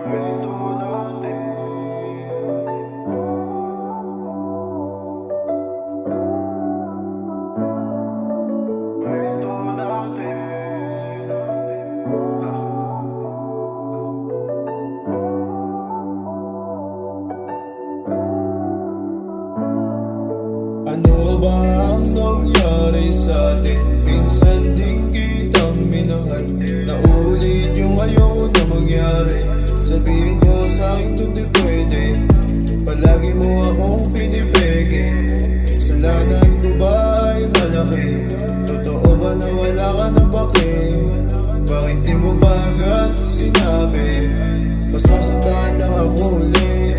Ano ba ang nangyari sa atin? Minsan din kitang minahal. Naulit yung ayoko na mangyari. Sabihin mo sa'kin kung di pwede. Palagi mo akong pinipeke. Kasalanan ko ba ay malaki? Totoo ba na wala ka na pake? Bakit di mo ba agad sinabi? Masasaktan lang ako ulit.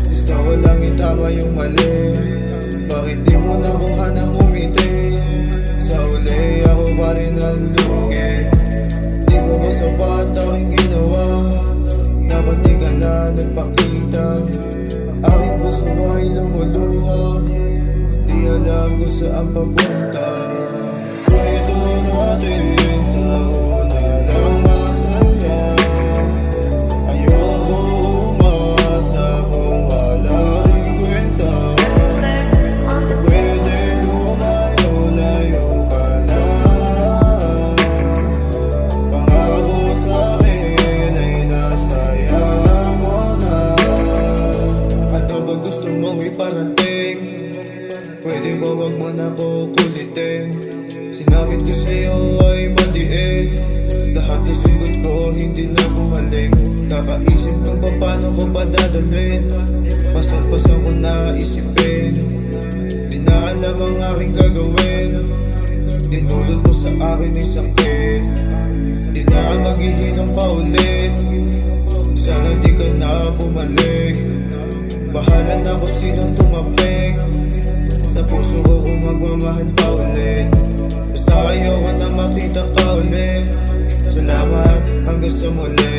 Gusto ko lang itama yung mali. Bakit di mo nakuha ng umiti? Sa uli ako pa rin ang lugi. Di ba ba sapat aking ginawa? Dapat di ka na nagpakita. Aking puso ay lumuluha. Di alam kung saan papunta. Ito natin sa una lang masaya. Ayoko umasa kung wala rin kwenta. Pwede ba wag mo na ko kulitin? Sinabit ko sa'yo ay madiin. Lahat ng sugot ko hindi na bumalik. Kakaisip kung paano ko padadalhin. Pasal-pasal ko na isipin. Di na alam ang aking gagawin. Dinulot mo sa akin ay sakit. Di na maghihinang pa ulit. Sana di ka na bumalik. Bahala na kung sinong tumapik. Sa puso ko kung magmamahal pa ulit. Basta ayoko na makita ka ulit. Salamat hanggang sa muli.